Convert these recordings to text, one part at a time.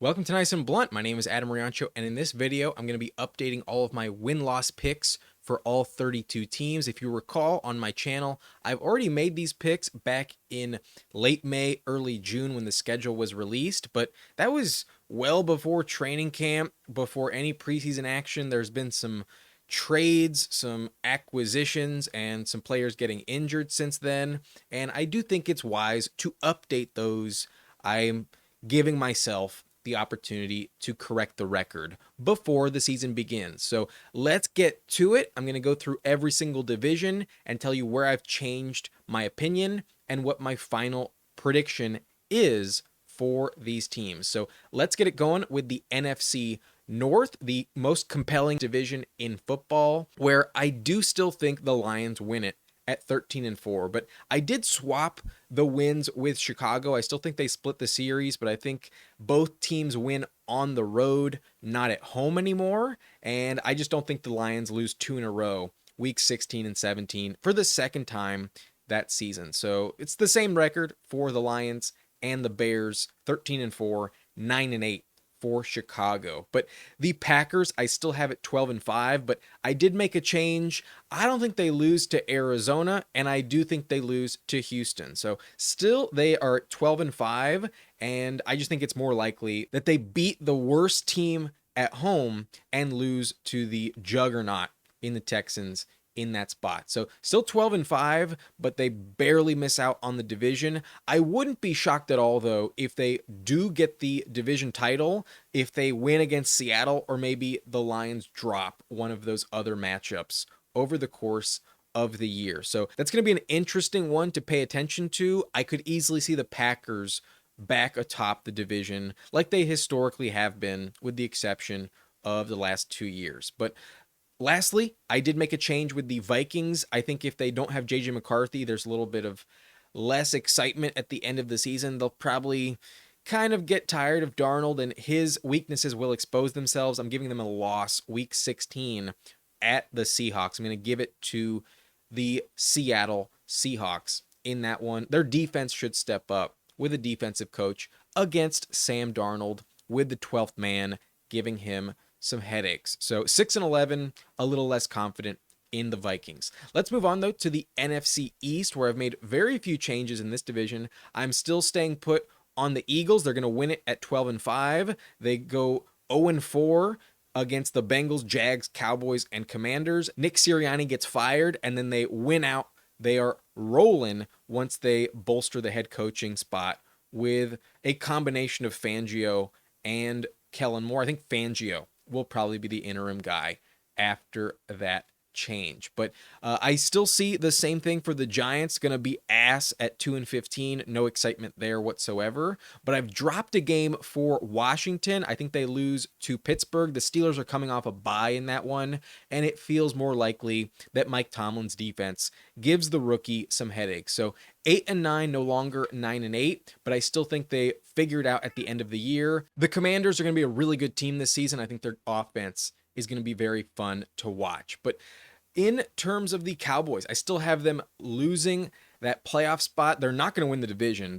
Welcome to Nice and Blunt. My name is Adam Riancho, and in this video, I'm going to be updating all of my win-loss picks for all 32 teams. If you recall on my channel, I've already made these picks back in late May, early June when the schedule was released, but that was well before training camp, before any preseason action. There's been some trades, some acquisitions, and some players getting injured since then, and I do think it's wise to update those. I'm giving myself the opportunity to correct the record before the season begins. So let's get to it. I'm going to go through every single division and tell you where I've changed my opinion and what my final prediction is for these teams. So let's get it going with the NFC North, the most compelling division in football, where I do still think the Lions win it at 13-4, but I did swap the wins with Chicago. I still think they split the series, but I think both teams win on the road, not at home anymore, and I just don't think the Lions lose two in a row, week 16 and 17, for the second time that season. So it's the same record for the Lions and the Bears, 13-4, 9-8 for Chicago. But the Packers, I still have it 12-5, but I did make a change. I don't think they lose to Arizona, and I do think they lose to Houston. So still they are 12-5, and I just think it's more likely that they beat the worst team at home and lose to the juggernaut in the Texans in that spot. So still 12-5, but they barely miss out on the division. I wouldn't be shocked at all, though, if they do get the division title, if they win against Seattle, or maybe the Lions drop one of those other matchups over the course of the year. So that's going to be an interesting one to pay attention to. I could easily see the Packers back atop the division like they historically have been, with the exception of the last 2 years. But lastly, I did make a change with the Vikings. I think if they don't have J.J. McCarthy, there's a little bit of less excitement at the end of the season. They'll probably kind of get tired of Darnold, and his weaknesses will expose themselves. I'm giving them a loss week 16 at the Seahawks. I'm going to give it to the Seattle Seahawks in that one. Their defense should step up with a defensive coach against Sam Darnold, with the 12th man giving him some headaches. So 6-11, a little less confident in the Vikings. Let's move on, though, to the NFC East, where I've made very few changes in this division. I'm still staying put on the Eagles. They're going to win it at 12-5. They go 0-4 against the Bengals, Jags, Cowboys, and Commanders. Nick Sirianni gets fired, and then they win out. They are rolling once they bolster the head coaching spot with a combination of Fangio and Kellen Moore. I think Fangio will probably be the interim guy after that change. But I still see the same thing for the Giants. Going to be ass at 2-15. No excitement there whatsoever. But I've dropped a game for Washington. I think they lose to Pittsburgh. The Steelers are coming off a bye in that one, and it feels more likely that Mike Tomlin's defense gives the rookie some headaches. So 8-9, no longer 9-8, but I still think they figured out at the end of the year. The Commanders are going to be a really good team this season. I think their offense is going to be very fun to watch. But in terms of the Cowboys, I still have them losing that playoff spot. They're not going to win the division.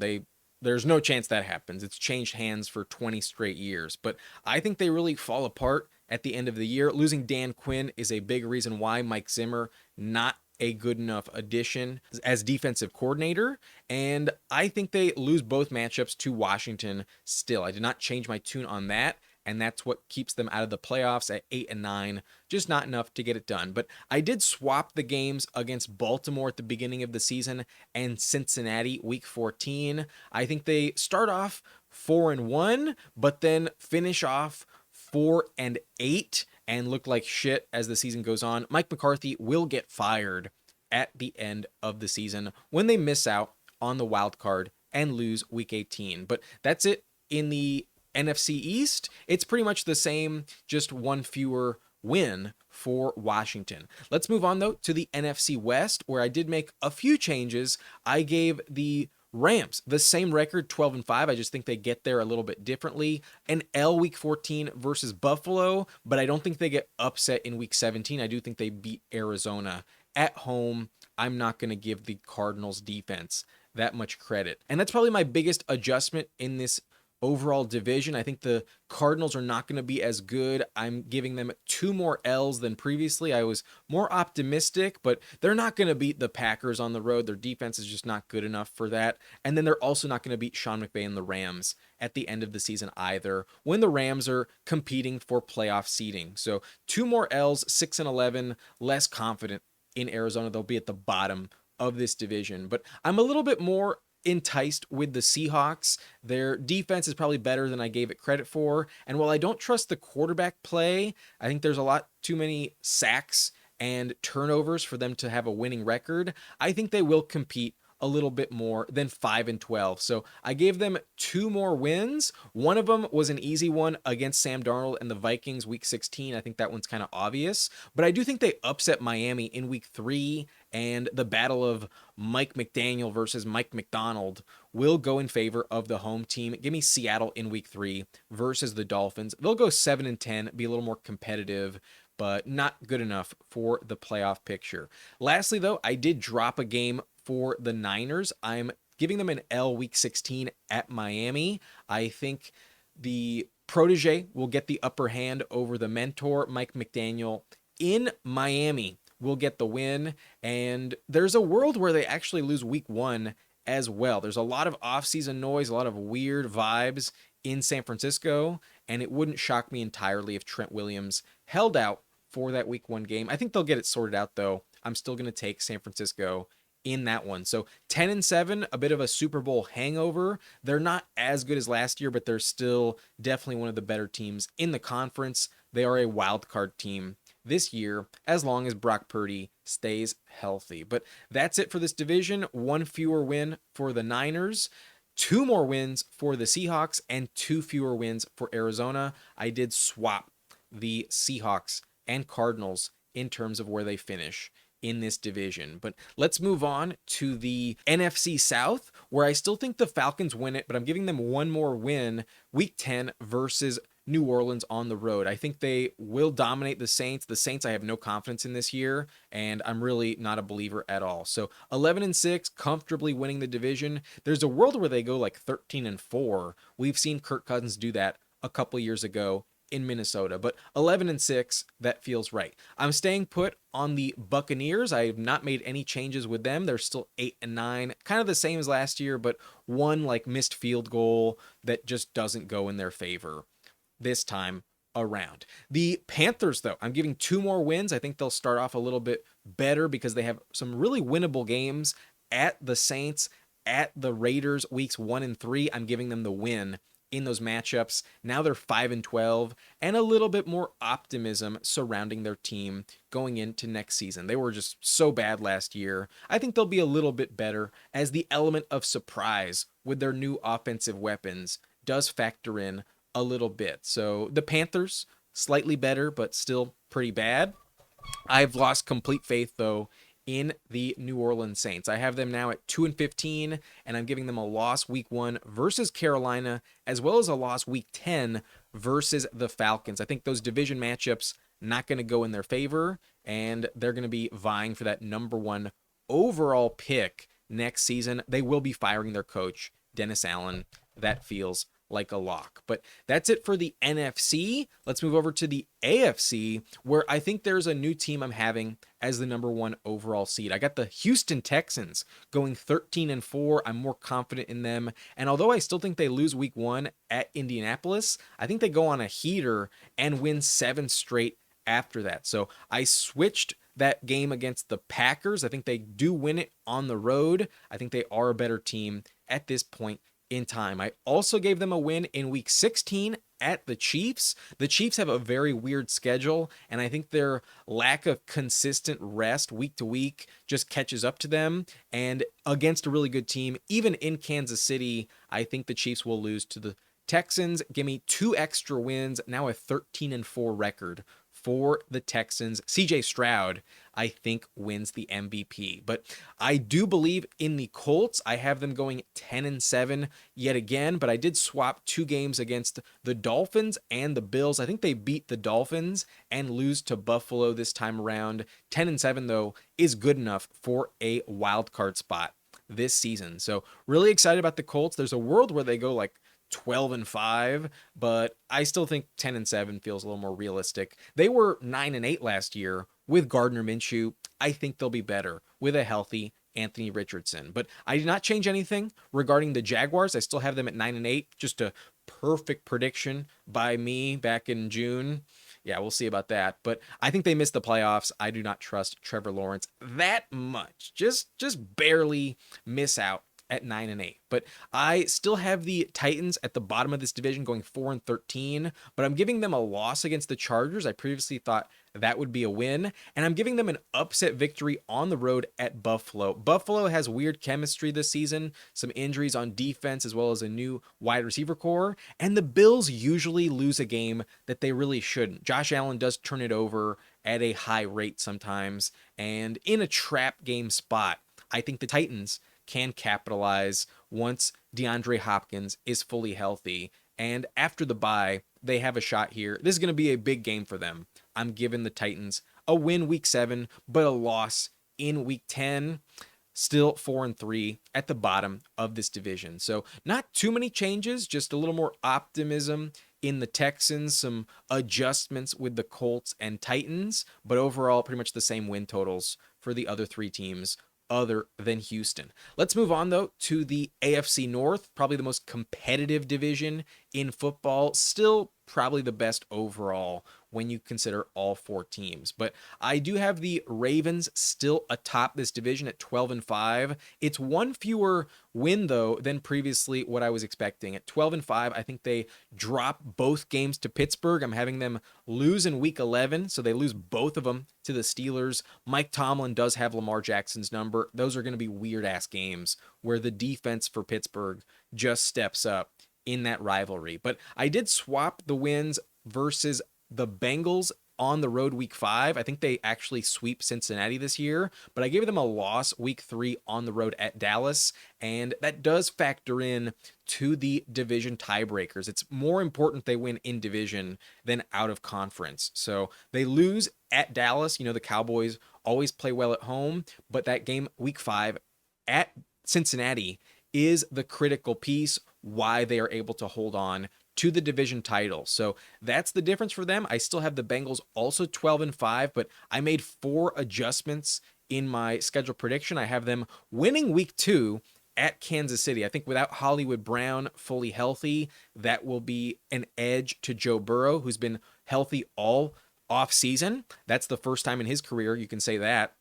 There's no chance that happens. It's changed hands for 20 straight years. But I think they really fall apart at the end of the year. Losing Dan Quinn is a big reason why. Mike Zimmer, not a good enough addition as defensive coordinator, and I think they lose both matchups to Washington still. I did not change my tune on that, and that's what keeps them out of the playoffs at 8-9, just not enough to get it done. But I did swap the games against Baltimore at the beginning of the season and Cincinnati week 14. I think they start off 4-1, but then finish off 4-8 and look like shit as the season goes on. Mike McCarthy will get fired at the end of the season when they miss out on the wild card and lose week 18. But that's it in the NFC East. It's pretty much the same, just one fewer win for Washington. Let's move on, though, to the NFC West, where I did make a few changes. I gave the Rams the same record, 12-5. I just think they get there a little bit differently. An L week 14 versus Buffalo, but I don't think they get upset in week 17. I do think they beat Arizona at home. I'm not going to give the Cardinals defense that much credit. And that's probably my biggest adjustment in this overall division. I think the Cardinals are not going to be as good. I'm giving them 2 more L's than previously. I was more optimistic, but they're not going to beat the Packers on the road. Their defense is just not good enough for that. And then they're also not going to beat Sean McVay and the Rams at the end of the season either, when the Rams are competing for playoff seeding. So 2 more L's, 6-11, less confident in Arizona. They'll be at the bottom of this division. But I'm a little bit more enticed with the Seahawks. Their defense is probably better than I gave it credit for. And while I don't trust the quarterback play, I think there's a lot too many sacks and turnovers for them to have a winning record. I think they will compete a little bit more than 5-12. So I gave them 2 more wins. One of them was an easy one against Sam Darnold and the Vikings week 16. I think that one's kind of obvious, but I do think they upset Miami in week 3, and the battle of Mike McDaniel versus Mike McDonald will go in favor of the home team. Give me Seattle in week 3 versus the Dolphins. They'll go 7-10, be a little more competitive, but not good enough for the playoff picture. Lastly, though, I did drop a game for the Niners. I'm giving them an L week 16 at Miami. I think the protege will get the upper hand over the mentor, Mike McDaniel, in Miami will get the win. And there's a world where they actually lose week 1 as well. There's a lot of offseason noise, a lot of weird vibes in San Francisco, and it wouldn't shock me entirely if Trent Williams held out for that week 1 game. I think they'll get it sorted out, though. I'm still going to take San Francisco in that one. So 10-7, a bit of a Super Bowl hangover. They're not as good as last year, but they're still definitely one of the better teams in the conference. They are a wild card team this year, as long as Brock Purdy stays healthy. But that's it for this division. 1 fewer win for the Niners, 2 more wins for the Seahawks, and 2 fewer wins for Arizona. I did swap the Seahawks and Cardinals in terms of where they finish in this division. But let's move on to the NFC South, where I still think the Falcons win it, but I'm giving them 1 more win, week 10 versus New Orleans on the road. I think they will dominate the Saints. The Saints I have no confidence in this year, and I'm really not a believer at all. So 11-6, comfortably winning the division. There's a world where they go like 13-4. We've seen Kirk Cousins do that a couple years ago in Minnesota, but 11-6, that feels right. I'm staying put on the Buccaneers. I have not made any changes with them. They're still 8-9, kind of the same as last year, but one like missed field goal that just doesn't go in their favor this time around. The Panthers, though, I'm giving 2 more wins. I think they'll start off a little bit better because they have some really winnable games at the Saints, at the Raiders, weeks 1 and 3. I'm giving them the win in those matchups. Now they're 5-12, and a little bit more optimism surrounding their team going into next season. They were just so bad last year. I think they'll be a little bit better as the element of surprise with their new offensive weapons does factor in a little bit. So the Panthers, slightly better, but still pretty bad. I've lost complete faith, though, in the New Orleans Saints. I have them now at 2-15, and I'm giving them a loss week 1 versus Carolina, as well as a loss week 10 versus the Falcons. I think those division matchups not going to go in their favor, and they're going to be vying for that number 1 overall pick next season. They will be firing their coach, Dennis Allen. That feels like a lock. But that's it for the NFC. Let's move over to the AFC, where I think there's a new team I'm having as the number 1 overall seed. I got the Houston Texans going 13-4. I'm more confident in them. And although I still think they lose week 1 at Indianapolis, I think they go on a heater and win 7 straight after that. So I switched that game against the Packers. I think they do win it on the road. I think they are a better team at this point in time. I also gave them a win in week 16 at the Chiefs. The Chiefs have a very weird schedule, and I think their lack of consistent rest week to week just catches up to them. And against a really good team, even in Kansas City, I think the Chiefs will lose to the Texans. Give me 2 extra wins, now a 13-4 record for the Texans. CJ Stroud, I think, wins the MVP. But I do believe in the Colts. I have them going 10-7 yet again, but I did swap 2 games against the Dolphins and the Bills. I think they beat the Dolphins and lose to Buffalo this time around. 10-7, though, is good enough for a wild card spot this season. So really excited about the Colts. There's a world where they go like 12-5, but I still think 10-7 feels a little more realistic. They were 9-8 last year with Gardner Minshew. I think they'll be better with a healthy Anthony Richardson. But I did not change anything regarding the Jaguars. I still have them at 9-8. Just a perfect prediction by me back in June. Yeah, we'll see about that. But I think they missed the playoffs. I do not trust Trevor Lawrence that much. Just barely miss out at 9-8. But I still have the Titans at the bottom of this division going 4-13, but I'm giving them a loss against the Chargers. I previously thought that would be a win, and I'm giving them an upset victory on the road at Buffalo. Buffalo has weird chemistry this season, some injuries on defense as well as a new wide receiver core, and the Bills usually lose a game that they really shouldn't. Josh Allen does turn it over at a high rate sometimes, and in a trap game spot, I think the Titans can capitalize once DeAndre Hopkins is fully healthy. And after the bye, they have a shot here. This is going to be a big game for them. I'm giving the Titans a win week 7, but a loss in week 10. Still 4-3 at the bottom of this division. So not too many changes, just a little more optimism in the Texans, some adjustments with the Colts and Titans, but overall pretty much the same win totals for the other 3 teams other than Houston. Let's move on, though, to the AFC North, probably the most competitive division in football. Still probably the best overall when you consider all 4 teams. But I do have the Ravens still atop this division at 12-5. It's one fewer win, though, than previously what I was expecting. At 12-5, I think they drop both games to Pittsburgh. I'm having them lose in week 11, so they lose both of them to the Steelers. Mike Tomlin does have Lamar Jackson's number. Those are going to be weird-ass games where the defense for Pittsburgh just steps up in that rivalry. But I did swap the wins versus the Bengals on the road week 5. I think they actually sweep Cincinnati this year, but I gave them a loss week 3 on the road at Dallas, and that does factor in to the division tiebreakers. It's more important they win in division than out of conference. So they lose at Dallas. You know, the Cowboys always play well at home, but that game week 5 at Cincinnati is the critical piece why they are able to hold on to the division title. So that's the difference for them. I still have the Bengals also 12-5, but I made 4 adjustments in my schedule prediction. I have them winning week 2 at Kansas City. I think without Hollywood Brown fully healthy, that will be an edge to Joe Burrow, who's been healthy all off season. That's the first time in his career you can say that.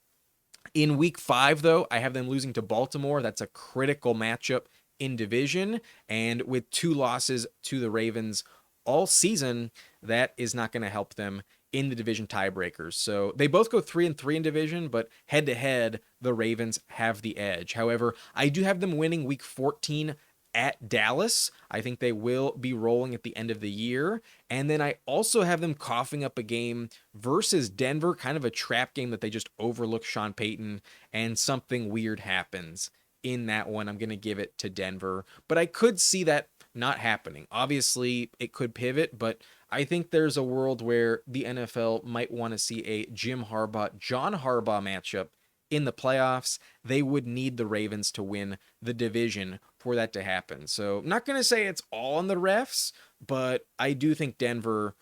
In week 5, though, I have them losing to Baltimore. That's a critical matchup in division, and with 2 losses to the Ravens all season, that is not going to help them in the division tiebreakers. So they both go 3-3 in division, but head to head, the Ravens have the edge. However, I do have them winning week 14 at Dallas. I think they will be rolling at the end of the year. And then I also have them coughing up a game versus Denver, kind of a trap game that they just overlook Sean Payton, and something weird happens in that one. I'm going to give it to Denver, but I could see that not happening. Obviously, it could pivot, but I think there's a world where the NFL might want to see a Jim Harbaugh, John Harbaugh matchup in the playoffs. They would need the Ravens to win the division for that to happen. So I'm not going to say it's all on the refs, but I do think Denver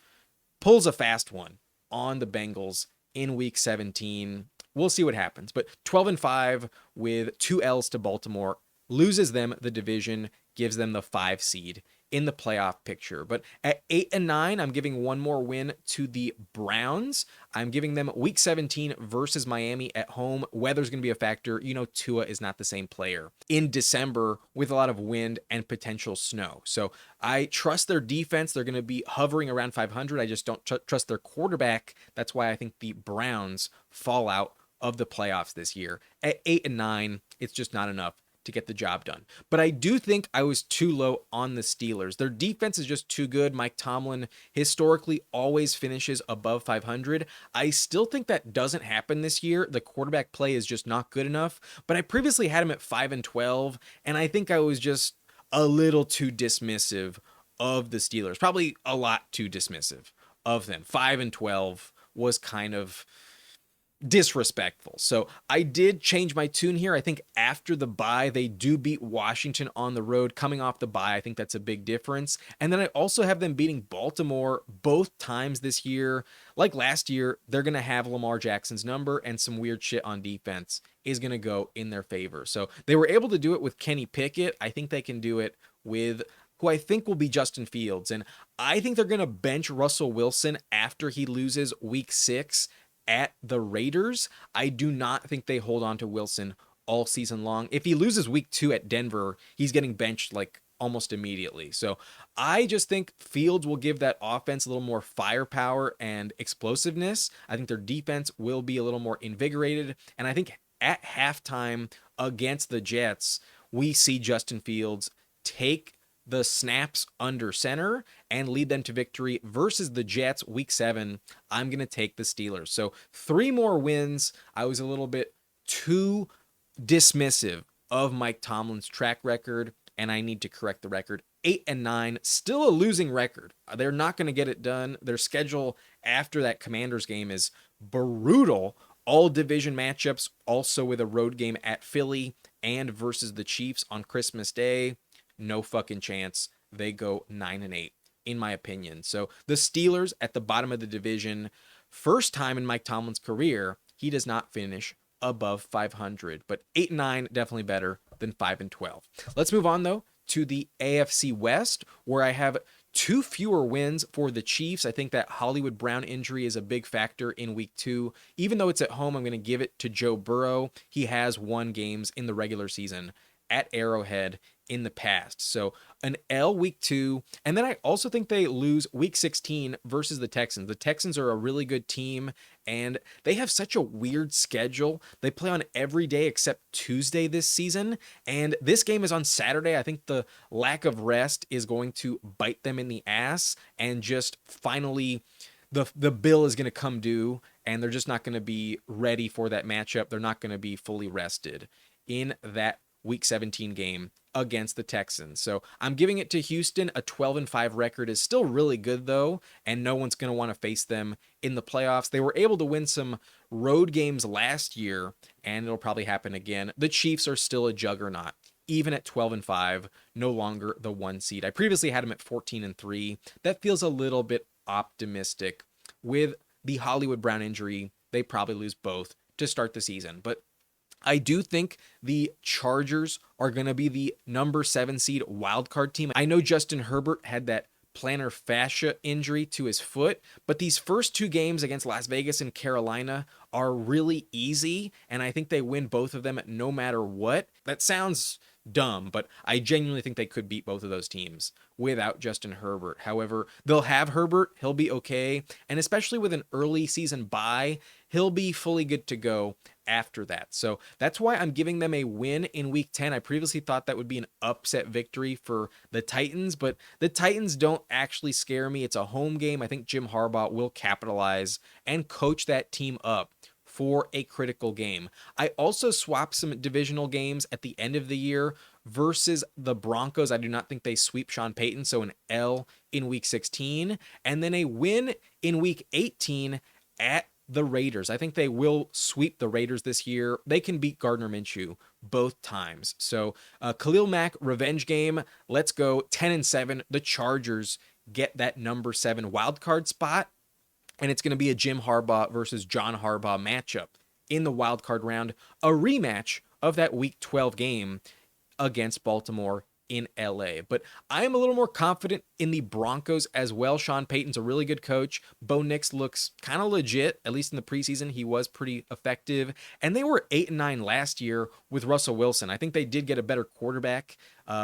pulls a fast one on the Bengals in week 17. We'll see what happens. But 12-5 with 2 L's to Baltimore loses them the division, gives them the 5 seed in the playoff picture. But at 8-9, I'm giving one more win to the Browns. I'm giving them week 17 versus Miami at home. Weather's going to be a factor. You know, Tua is not the same player in December with a lot of wind and potential snow. So I trust their defense. They're going to be hovering around 500. I just don't trust their quarterback. That's why I think the Browns fall out of the playoffs this year. At 8-9, it's just not enough to get the job done. But I do think I was too low on the Steelers. Their defense is just too good. Mike Tomlin historically always finishes above 500. I still think that doesn't happen this year. The quarterback play is just not good enough. But I previously had him at 5-12, and I think I was just a little too dismissive of the Steelers. Probably a lot too dismissive of them. 5-12 was kind of disrespectful. So I did change my tune here. I think after the bye, they do beat Washington on the road. Coming off the bye, I think that's a big difference. And then I also have them beating Baltimore both times this year. Like last year, they're going to have Lamar Jackson's number, and some weird shit on defense is going to go in their favor. So they were able to do it with Kenny Pickett. I think they can do it with who I think will be Justin Fields. And I think they're going to bench Russell Wilson after he loses week 6 at the Raiders. I do not think they hold on to Wilson all season long. If he loses week 2 at Denver, he's getting benched like almost immediately. So I just think Fields will give that offense a little more firepower and explosiveness. I think their defense will be a little more invigorated. And I think at halftime against the Jets, we see Justin Fields take the snaps under center and lead them to victory versus the Jets week 7. I'm going to take the Steelers. So 3 more wins. I was a little bit too dismissive of Mike Tomlin's track record, and I need to correct the record. 8-9, still a losing record. They're not going to get it done. Their schedule after that Commanders game is brutal. All division matchups, also with a road game at Philly and versus the Chiefs on Christmas Day. No fucking chance. They go 9-8, in my opinion. So the Steelers at the bottom of the division, first time in Mike Tomlin's career, he does not finish above 500. But 8-9, definitely better than 5-12. Let's move on, though, to the AFC West, where I have 2 fewer wins for the Chiefs. I think that Hollywood Brown injury is a big factor in week 2. Even though it's at home, I'm going to give it to Joe Burrow. He has won games in the regular season at Arrowhead in the past. So an L week 2. And then I also think they lose week 16 versus the Texans. The Texans are a really good team, and they have such a weird schedule. They play on every day except Tuesday this season. And this game is on Saturday. I think the lack of rest is going to bite them in the ass, and just finally the bill is going to come due, and they're just not going to be ready for that matchup. They're not going to be fully rested in that week 17 game against the Texans. So I'm giving it to Houston. A 12-5 record is still really good, though, and no one's going to want to face them in the playoffs. They were able to win some road games last year, and it'll probably happen again. The Chiefs are still a juggernaut, even at 12-5, no longer the 1 seed. I previously had them at 14-3. That feels a little bit optimistic. With the Hollywood Brown injury, they probably lose both to start the season. But I do think the Chargers are going to be the number 7 seed wildcard team. I know Justin Herbert had that plantar fascia injury to his foot, but these first 2 games against Las Vegas and Carolina are really easy, and I think they win both of them no matter what. That sounds dumb, but I genuinely think they could beat both of those teams without Justin Herbert. However, they'll have Herbert. He'll be okay, and especially with an early season bye, he'll be fully good to go after that. So that's why I'm giving them a win in week 10. I previously thought that would be an upset victory for the Titans, but the Titans don't actually scare me. It's a home game. I think Jim Harbaugh will capitalize and coach that team up for a critical game. I also swapped some divisional games at the end of the year versus the Broncos. I do not think they sweep Sean Payton, so an L in week 16, and then a win in week 18 at the Raiders. I think they will sweep the Raiders this year. They can beat Gardner Minshew both times. So Khalil Mack revenge game. Let's go 10-7. The Chargers get that number 7 wild card spot, and it's going to be a Jim Harbaugh versus John Harbaugh matchup in the wild card round, a rematch of that week 12 game against Baltimore in LA. But I am a little more confident in the Broncos as well. Sean Payton's a really good coach. Bo Nix looks kind of legit, at least in the preseason. He was pretty effective. And they were 8-9 last year with Russell Wilson. I think they did get a better quarterback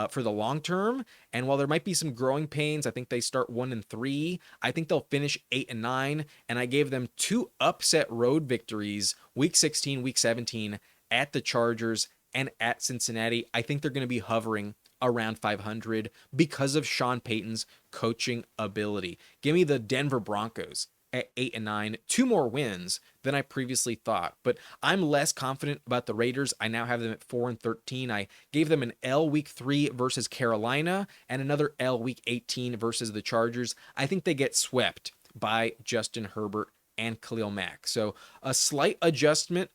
for the long term. And while there might be some growing pains, I think they start 1-3. I think they'll finish 8-9. And I gave them 2 upset road victories, week 16, week 17, at the Chargers and at Cincinnati. I think they're going to be hovering around 500 because of Sean Payton's coaching ability. Give me the Denver Broncos at 8-9, 2 more wins than I previously thought. But I'm less confident about the Raiders. I now have them at 4-13. I gave them an L week 3 versus Carolina and another L week 18 versus the Chargers. I think they get swept by Justin Herbert and Khalil Mack. So a slight adjustment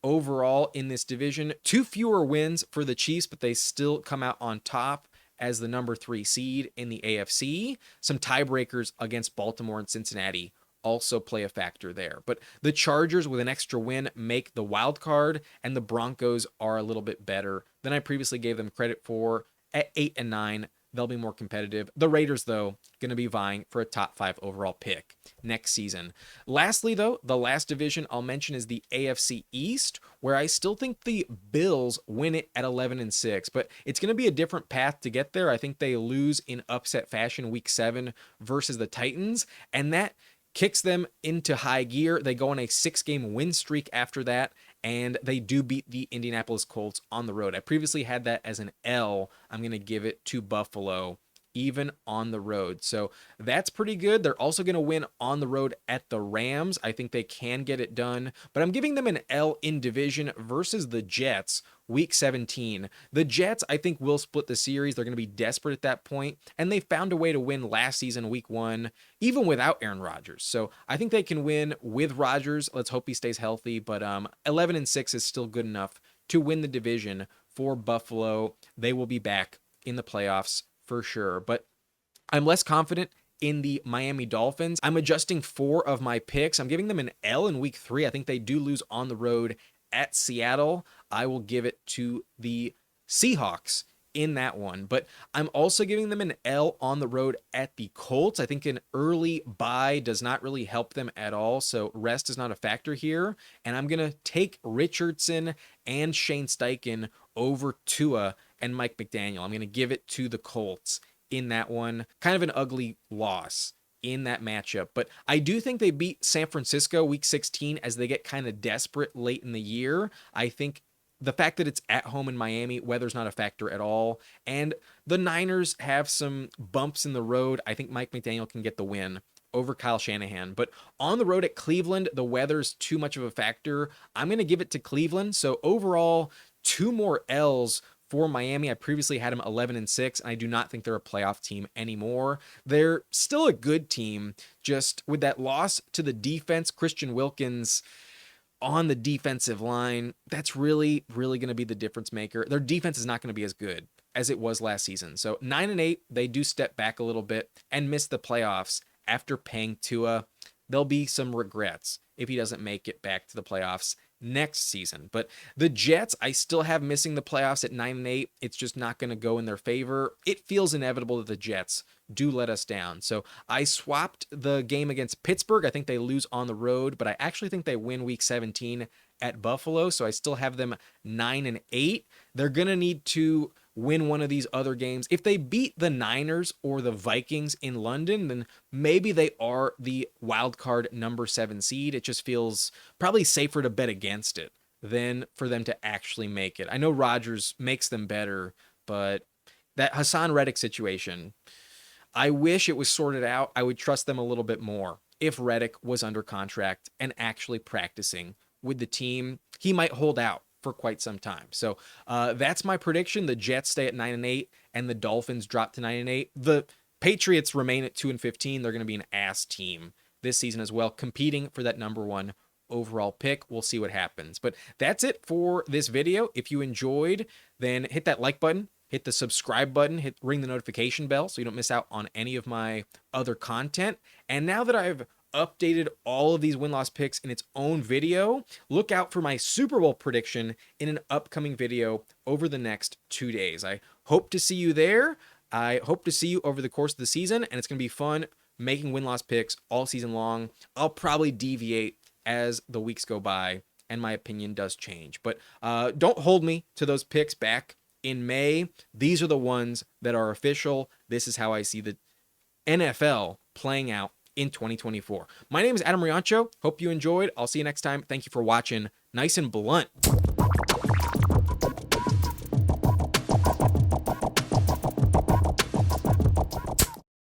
overall in this division. 2 fewer wins for the Chiefs, but they still come out on top as the number 3 seed in the AFC. Some tiebreakers against Baltimore and Cincinnati also play a factor there. But the Chargers with an extra win make the wild card, and the Broncos are a little bit better than I previously gave them credit for. At 8 and 9, they'll be more competitive. The Raiders, though, going to be vying for a top 5 overall pick next season. Lastly, though, the last division I'll mention is the AFC East, where I still think the Bills win it at 11 and 6, but it's going to be a different path to get there. I think they lose in upset fashion week 7 versus the Titans, and that kicks them into high gear. They go on a 6-game win streak after that, and they do beat the Indianapolis Colts on the road. I previously had that as an L. I'm going to give it to Buffalo, even on the road. So that's pretty good. They're also going to win on the road at the Rams. I think they can get it done, but I'm giving them an L in division versus the Jets, week 17. The Jets, I think, will split the series. They're going to be desperate at that point, and they found a way to win last season, week 1, even without Aaron Rodgers. So I think they can win with Rodgers. Let's hope he stays healthy, but 11 and 6 is still good enough to win the division for Buffalo. They will be back in the playoffs for sure, but I'm less confident in the Miami Dolphins. I'm adjusting 4 of my picks. I'm giving them an L in week 3. I think they do lose on the road at Seattle. I will give it to the Seahawks in that one, but I'm also giving them an L on the road at the Colts. I think an early bye does not really help them at all, so rest is not a factor here, and I'm going to take Richardson and Shane Steichen over Tua and Mike McDaniel. I'm going to give it to the Colts in that one. Kind of an ugly loss in that matchup, but I do think they beat San Francisco week 16 as they get kind of desperate late in the year. I think the fact that it's at home in Miami, weather's not a factor at all, and the Niners have some bumps in the road. I think Mike McDaniel can get the win over Kyle Shanahan, but on the road at Cleveland, the weather's too much of a factor. I'm going to give it to Cleveland. So overall, 2 more L's for Miami. I previously had them 11 and 6, and I do not think they're a playoff team anymore. They're still a good team, just with that loss to the defense, Christian Wilkins on the defensive line, that's really going to be the difference maker. Their defense is not going to be as good as it was last season. So 9 and 8, they do step back a little bit and miss the playoffs after paying Tua. There'll be some regrets if he doesn't make it back to the playoffs next season. But the Jets, I still have missing the playoffs at 9 and 8. It's just not going to go in their favor. It feels inevitable that the Jets do let us down. So I swapped the game against Pittsburgh. I think they lose on the road, but I actually think they win week 17 at Buffalo. So I still have them 9 and 8. They're going to need to win one of these other games. If they beat the Niners or the Vikings in London, then maybe they are the wild card number 7 seed. It just feels probably safer to bet against it than for them to actually make it. I know Rodgers makes them better, but that Hassan Reddick situation, I wish it was sorted out. I would trust them a little bit more if Reddick was under contract and actually practicing with the team. He might hold out for quite some time. So that's my prediction. The Jets stay at 9 and 8, and the Dolphins drop to 9 and 8. The Patriots remain at 2 and 15. They're going to be an ass team this season as well, competing for that number 1 overall pick. We'll see what happens. But that's it for this video. If you enjoyed, then hit that like button, hit the subscribe button, ring the notification bell so you don't miss out on any of my other content. And now that I've updated all of these win-loss picks in its own video, look out for my Super Bowl prediction in an upcoming video over the next 2 days. I hope to see you there. I hope to see you over the course of the season, and it's going to be fun making win-loss picks all season long. I'll probably deviate as the weeks go by and my opinion does change, but don't hold me to those picks back in May. These are the ones that are official. This is how I see the NFL playing out in 2024. My name is Adam Riancho. Hope you enjoyed. I'll see you next time. Thank you for watching. Nice and blunt.